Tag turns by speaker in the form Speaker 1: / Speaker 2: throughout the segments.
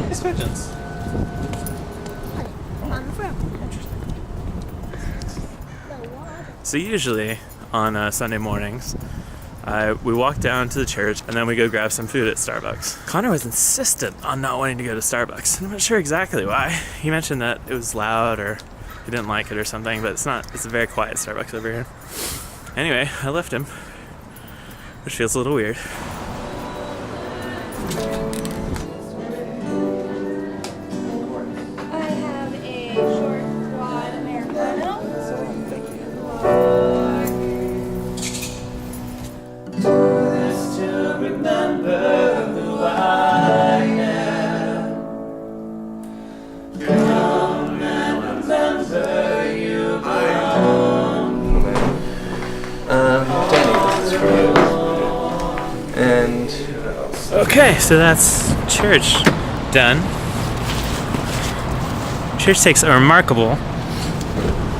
Speaker 1: Nice pigeons. So usually on Sunday mornings, we walk down to the church and then we go grab some food at Starbucks. Connor was insistent on not wanting to go to Starbucks. I'm not sure exactly why. He mentioned that it was loud or he didn't like it or something, but it's not. It's a very quiet Starbucks over here. Anyway, I left him, which feels a little weird. Okay, so that's church done. Church takes a remarkable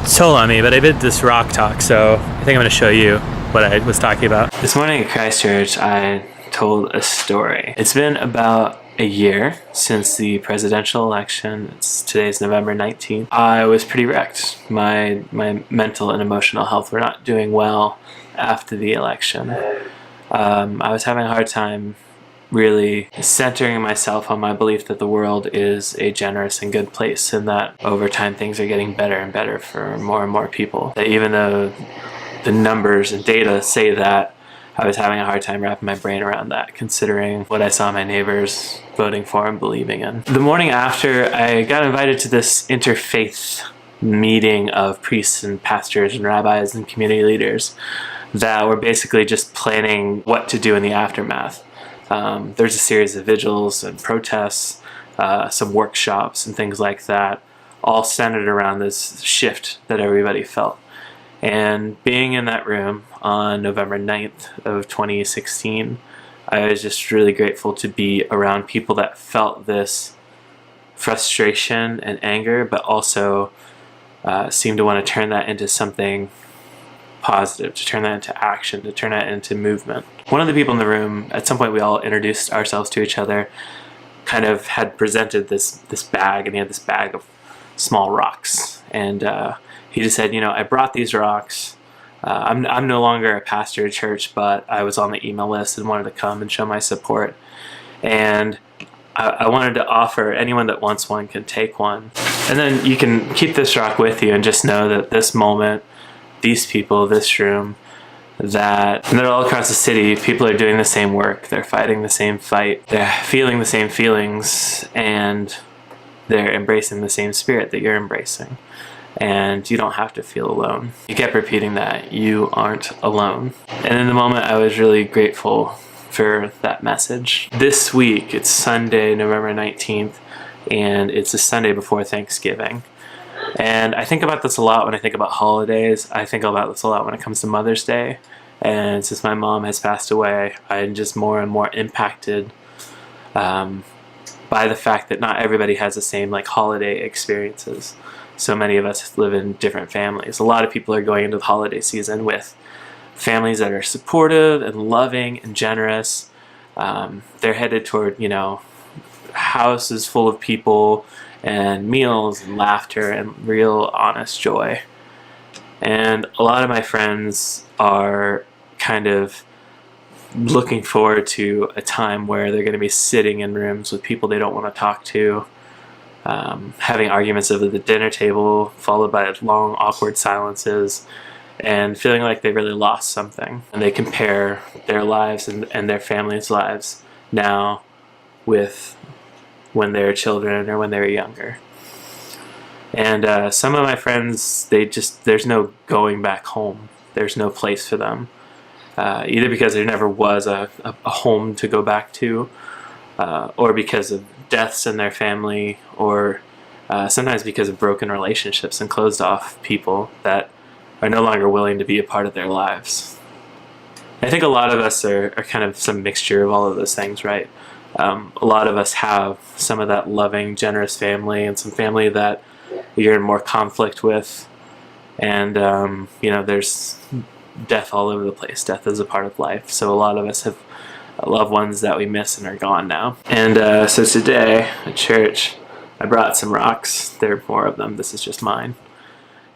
Speaker 1: toll on me, but I did this rock talk, so I think I'm going to show you what I was talking about. This morning at Christchurch, I told a story. It's been about a year since the presidential election. Today's November 19th. I was pretty wrecked. My mental and emotional health were not doing well after the election. I was having a hard time really centering myself on my belief that the world is a generous and good place, and that over time things are getting better and better for more and more people. That even though the numbers and data say that, I was having a hard time wrapping my brain around that, considering what I saw my neighbors voting for and believing in. The morning after, I got invited to this interfaith meeting of priests and pastors and rabbis and community leaders that were basically just planning what to do in the aftermath. There's a series of vigils and protests, some workshops and things like that, all centered around this shift that everybody felt. And being in that room on November 9th of 2016, I was just really grateful to be around people that felt this frustration and anger, but also seemed to want to turn that into something positive, to turn that into action, to turn that into movement. One of the people in the room, at some point we all introduced ourselves to each other, kind of had presented this bag, and he had this bag of small rocks. And he just said, you know, I brought these rocks. I'm no longer a pastor at church, but I was on the email list and wanted to come and show my support. And I wanted to offer anyone that wants one can take one. And then you can keep this rock with you and just know that this moment, these people, this room, that they're all across the city, people are doing the same work, they're fighting the same fight, they're feeling the same feelings, and they're embracing the same spirit that you're embracing. And you don't have to feel alone. He kept repeating that, you aren't alone. And in the moment, I was really grateful for that message. This week, it's Sunday, November 19th, and it's the Sunday before Thanksgiving. And I think about this a lot when I think about holidays. I think about this a lot when it comes to Mother's Day. And since my mom has passed away, I'm just more and more impacted by the fact that not everybody has the same holiday experiences. So many of us live in different families. A lot of people are going into the holiday season with families that are supportive and loving and generous. They're headed toward, houses full of people and meals and laughter and real honest joy. And a lot of my friends are kind of looking forward to a time where they're going to be sitting in rooms with people they don't want to talk to, having arguments over the dinner table followed by long awkward silences, and feeling like they really lost something. And they compare their lives and their families' lives now with when they were children or when they were younger. And some of my friends, there's no going back home. There's no place for them. Either because there never was a home to go back to, or because of deaths in their family, or sometimes because of broken relationships and closed off people that are no longer willing to be a part of their lives. I think a lot of us are kind of some mixture of all of those things, right? A lot of us have some of that loving, generous family, and some family that you're in more conflict with. And, there's death all over the place. Death is a part of life. So a lot of us have loved ones that we miss and are gone now. And so today at church, I brought some rocks. There are more of them. This is just mine.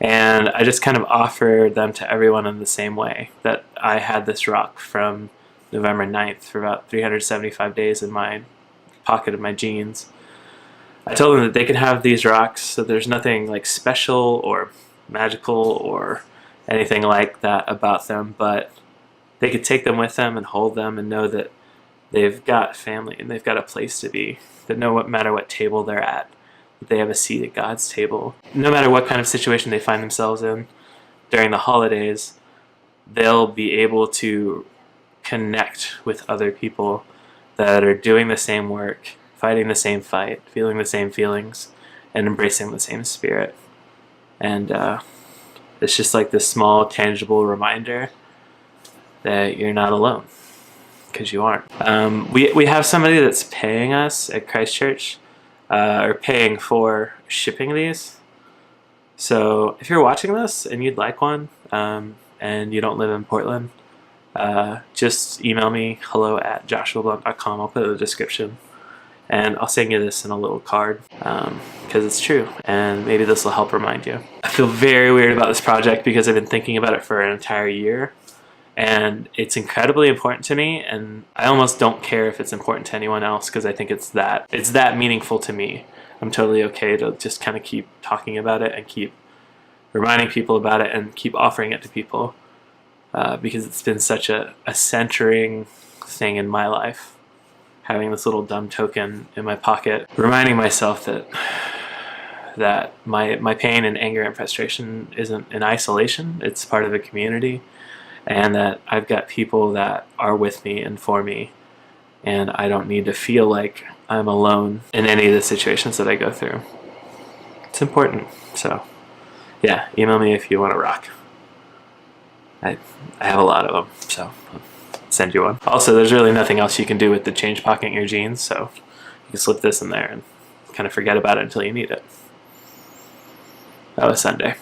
Speaker 1: And I just kind of offered them to everyone in the same way that I had this rock from November 9th for about 375 days in my pocket of my jeans. I told them that they could have these rocks, so there's nothing like special or magical or anything like that about them, but they could take them with them and hold them and know that they've got family and they've got a place to be, that no matter what table they're at, that they have a seat at God's table. No matter what kind of situation they find themselves in during the holidays, they'll be able to connect with other people that are doing the same work, fighting the same fight, feeling the same feelings, and embracing the same spirit. And it's just like this small, tangible reminder that you're not alone, because you aren't. We have somebody that's paying us at Christchurch, or paying for shipping these. So if you're watching this and you'd like one, and you don't live in Portland, just email me, hello@joshuablunt.com. I'll put it in the description. And I'll send you this in a little card, because it's true, and maybe this will help remind you. I feel very weird about this project because I've been thinking about it for an entire year, and it's incredibly important to me, and I almost don't care if it's important to anyone else because I think it's that meaningful to me. I'm totally okay to just kind of keep talking about it and keep reminding people about it and keep offering it to people, because it's been such a centering thing in my life. Having this little dumb token in my pocket, reminding myself that my pain and anger and frustration isn't in isolation, it's part of a community, and that I've got people that are with me and for me, and I don't need to feel like I'm alone in any of the situations that I go through. It's important. So yeah, email me if you want to rock. I have a lot of them, so send you one. Also, there's really nothing else you can do with the change pocket in your jeans, so you can slip this in there and kind of forget about it until you need it. That was Sunday.